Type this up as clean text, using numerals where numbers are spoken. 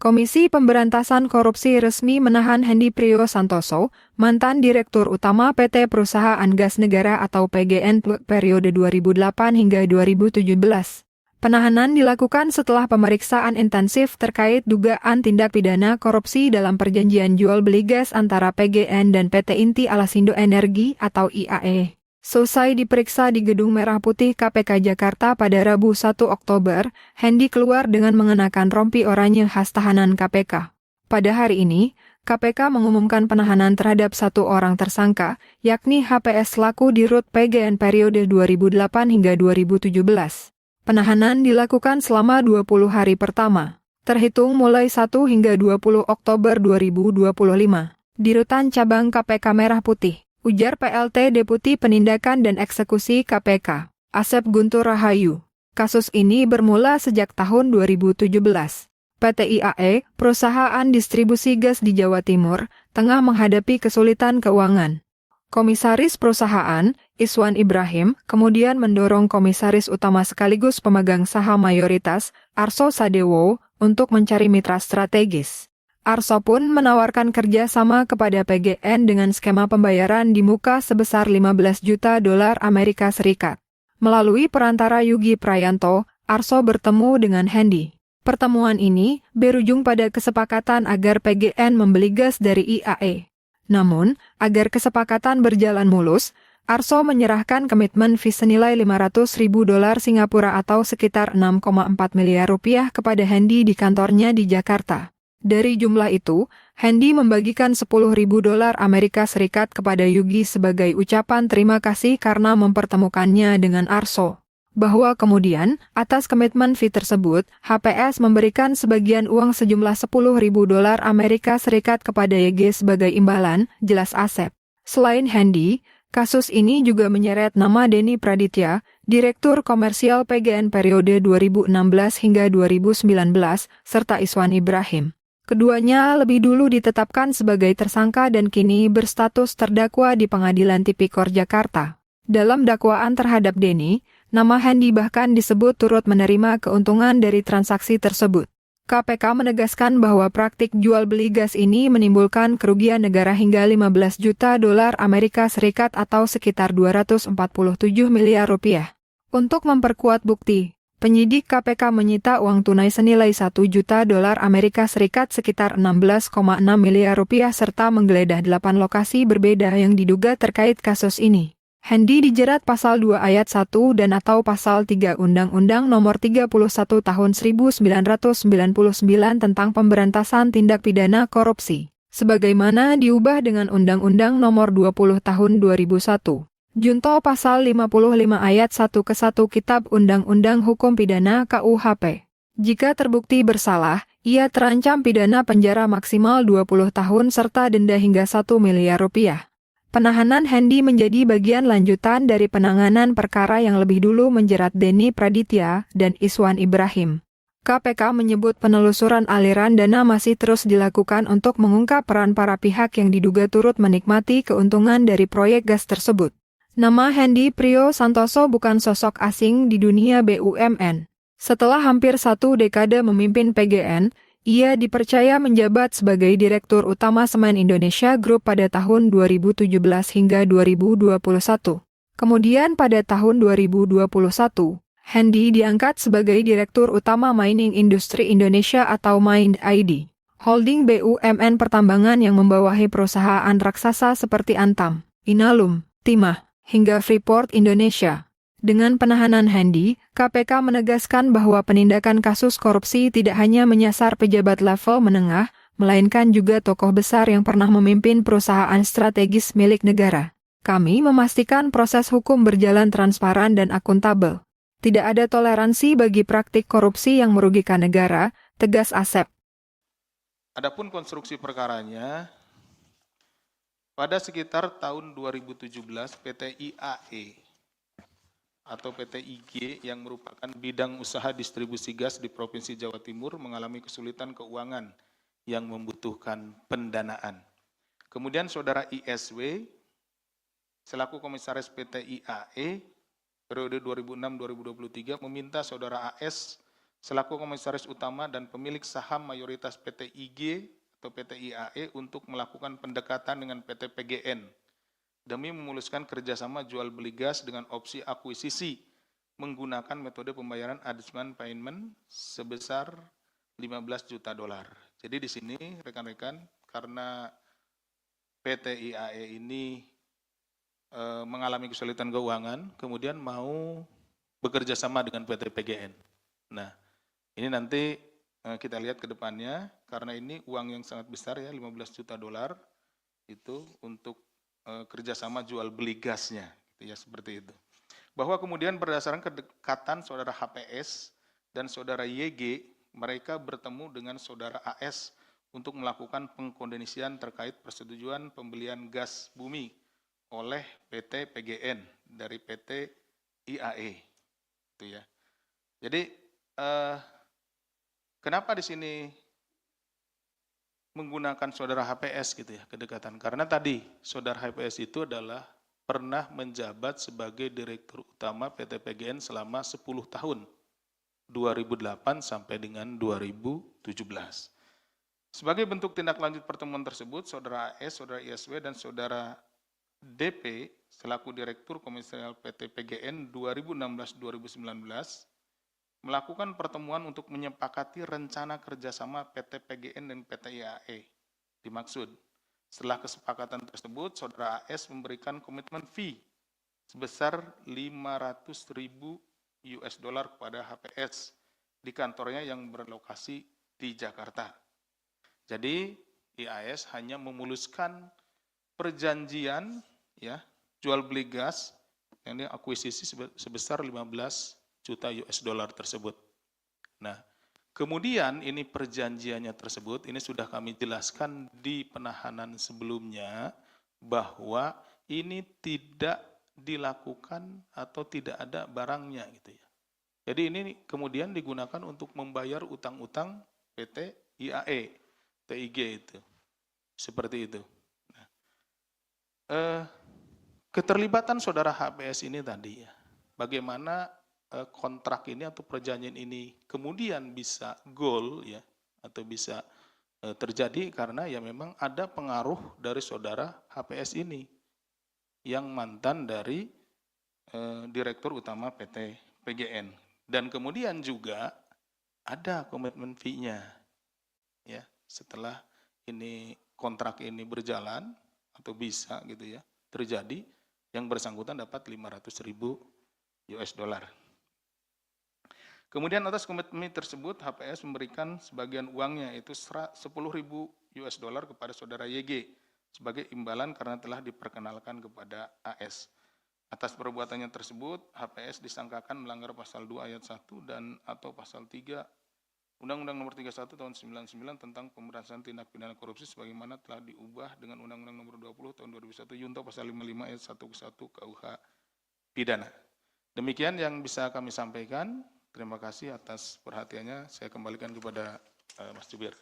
Komisi Pemberantasan Korupsi resmi menahan Hendy Priyo Santoso, mantan Direktur Utama PT Perusahaan Gas Negara atau PGN periode 2008 hingga 2017. Penahanan dilakukan setelah pemeriksaan intensif terkait dugaan tindak pidana korupsi dalam perjanjian jual beli gas antara PGN dan PT Inti Alasindo Energi atau IAE. Selesai diperiksa di Gedung Merah Putih KPK Jakarta pada Rabu 1 Oktober, Hendy keluar dengan mengenakan rompi oranye khas tahanan KPK. Pada hari ini, KPK mengumumkan penahanan terhadap satu orang tersangka, yakni HPS selaku Dirut PGN periode 2008 hingga 2017. Penahanan dilakukan selama 20 hari pertama, terhitung mulai 1 hingga 20 Oktober 2025. Di Rutan Cabang KPK Merah Putih, ujar PLT Deputi Penindakan dan Eksekusi KPK, Asep Guntur Rahayu. Kasus ini bermula sejak tahun 2017. PT IAE, perusahaan distribusi gas di Jawa Timur, tengah menghadapi kesulitan keuangan. Komisaris perusahaan, Iswan Ibrahim, kemudian mendorong Komisaris Utama sekaligus pemegang saham mayoritas, Arso Sadewo, untuk mencari mitra strategis. Arso pun menawarkan kerjasama kepada PGN dengan skema pembayaran di muka sebesar 15 juta dolar Amerika Serikat. Melalui perantara Yugi Prayanto, Arso bertemu dengan Hendy. Pertemuan ini berujung pada kesepakatan agar PGN membeli gas dari IAE. Namun, agar kesepakatan berjalan mulus, Arso menyerahkan komitmen fee senilai 500.000 dolar Singapura atau sekitar 6,4 miliar rupiah kepada Hendy di kantornya di Jakarta. Dari jumlah itu, Hendy membagikan 10.000 dolar Amerika Serikat kepada Yugi sebagai ucapan terima kasih karena mempertemukannya dengan Arso. Bahwa kemudian, atas komitmen fee tersebut, HPS memberikan sebagian uang sejumlah 10.000 dolar Amerika Serikat kepada YG sebagai imbalan, jelas Asep. Selain Hendy, kasus ini juga menyeret nama Denny Praditya, Direktur Komersial PGN periode 2016 hingga 2019, serta Iswan Ibrahim. Keduanya lebih dulu ditetapkan sebagai tersangka dan kini berstatus terdakwa di Pengadilan Tipikor Jakarta. Dalam dakwaan terhadap Denny, nama Hendy bahkan disebut turut menerima keuntungan dari transaksi tersebut. KPK menegaskan bahwa praktik jual beli gas ini menimbulkan kerugian negara hingga 15 juta dolar Amerika Serikat atau sekitar 247 miliar rupiah. Untuk memperkuat bukti, penyidik KPK menyita uang tunai senilai 1 juta dolar Amerika Serikat sekitar 16,6 miliar rupiah serta menggeledah 8 lokasi berbeda yang diduga terkait kasus ini. Hendy dijerat pasal 2 ayat 1 dan atau pasal 3 Undang-Undang Nomor 31 Tahun 1999 tentang Pemberantasan Tindak Pidana Korupsi, sebagaimana diubah dengan Undang-Undang Nomor 20 Tahun 2001. Junto pasal 55 ayat 1 ke 1 Kitab Undang-Undang Hukum Pidana KUHP. Jika terbukti bersalah, ia terancam pidana penjara maksimal 20 tahun serta denda hingga 1 miliar rupiah. Penahanan Hendy menjadi bagian lanjutan dari penanganan perkara yang lebih dulu menjerat Denny Praditya dan Iswan Ibrahim. KPK menyebut penelusuran aliran dana masih terus dilakukan untuk mengungkap peran para pihak yang diduga turut menikmati keuntungan dari proyek gas tersebut. Nama Hendy Priyo Santoso bukan sosok asing di dunia BUMN. Setelah hampir 1 dekade memimpin PGN, ia dipercaya menjabat sebagai Direktur Utama Semen Indonesia Group pada tahun 2017 hingga 2021. Kemudian pada tahun 2021, Hendy diangkat sebagai Direktur Utama Mining Industri Indonesia atau MIND ID, holding BUMN pertambangan yang membawahi perusahaan raksasa seperti Antam, Inalum, Timah, hingga Freeport Indonesia. Dengan penahanan Hendy, KPK menegaskan bahwa penindakan kasus korupsi tidak hanya menyasar pejabat level menengah, melainkan juga tokoh besar yang pernah memimpin perusahaan strategis milik negara. Kami memastikan proses hukum berjalan transparan dan akuntabel. Tidak ada toleransi bagi praktik korupsi yang merugikan negara, tegas Asep. Adapun konstruksi perkaranya, pada sekitar tahun 2017 PT IAE atau PT IG yang merupakan bidang usaha distribusi gas di Provinsi Jawa Timur mengalami kesulitan keuangan yang membutuhkan pendanaan. Kemudian saudara ISW selaku komisaris PT IAE periode 2006-2023 meminta saudara AS selaku komisaris utama dan pemilik saham mayoritas PT IG atau PT IAE untuk melakukan pendekatan dengan PT PGN demi memuluskan kerjasama jual beli gas dengan opsi akuisisi menggunakan metode pembayaran advance payment sebesar 15 juta dolar. Jadi di sini rekan-rekan, karena PT IAE ini mengalami kesulitan keuangan, kemudian mau bekerja sama dengan PT PGN. Nah, ini nanti kita lihat ke depannya, karena ini uang yang sangat besar ya, 15 juta dolar, itu untuk kerjasama jual beli gasnya, gitu ya, seperti itu. Bahwa kemudian berdasarkan kedekatan saudara HPS dan saudara YG, mereka bertemu dengan saudara AS untuk melakukan pengkondisian terkait persetujuan pembelian gas bumi oleh PT PGN dari PT IAE, itu ya. Jadi kenapa di sini menggunakan saudara HPS gitu ya, kedekatan? Karena tadi saudara HPS itu adalah pernah menjabat sebagai Direktur Utama PT PGN selama 10 tahun, 2008 sampai dengan 2017. Sebagai bentuk tindak lanjut pertemuan tersebut, saudara AS, saudara ISW, dan saudara DP selaku Direktur Komisarial PT PGN 2016-2019 melakukan pertemuan untuk menyepakati rencana kerjasama PT PGN dan PT IAE. Dimaksud, setelah kesepakatan tersebut, saudara AS memberikan komitmen fee sebesar 500.000 US dollar kepada HPS di kantornya yang berlokasi di Jakarta. Jadi IAS hanya memuluskan perjanjian ya jual beli gas yang akuisisi sebesar 15 juta US dollar tersebut. Nah, kemudian ini perjanjiannya tersebut, ini sudah kami jelaskan di penahanan sebelumnya, bahwa ini tidak dilakukan atau tidak ada barangnya gitu ya. Jadi ini kemudian digunakan untuk membayar utang-utang PT IAE, TIG itu. Seperti itu. Nah, keterlibatan saudara HPS ini tadi ya, bagaimana kontrak ini atau perjanjian ini kemudian bisa goal ya, atau bisa terjadi karena ya memang ada pengaruh dari saudara HPS ini yang mantan dari Direktur Utama PT PGN, dan kemudian juga ada komitmen fee-nya ya setelah ini kontrak ini berjalan atau bisa gitu ya terjadi, yang bersangkutan dapat 500.000 US dollar. Kemudian atas komitmen tersebut, HPS memberikan sebagian uangnya, yaitu 10.000 US dollar kepada saudara YG sebagai imbalan karena telah diperkenalkan kepada AS. Atas perbuatannya tersebut, HPS disangkakan melanggar pasal 2 ayat 1 dan atau pasal 3 Undang-Undang Nomor 31 Tahun 99 tentang pemberantasan tindak pidana korupsi sebagaimana telah diubah dengan Undang-Undang Nomor 20 Tahun 2001 Junto pasal 55 ayat 1 ke 1 KUH Pidana. Demikian yang bisa kami sampaikan. Terima kasih atas perhatiannya. Saya kembalikan kepada Mas Jubir.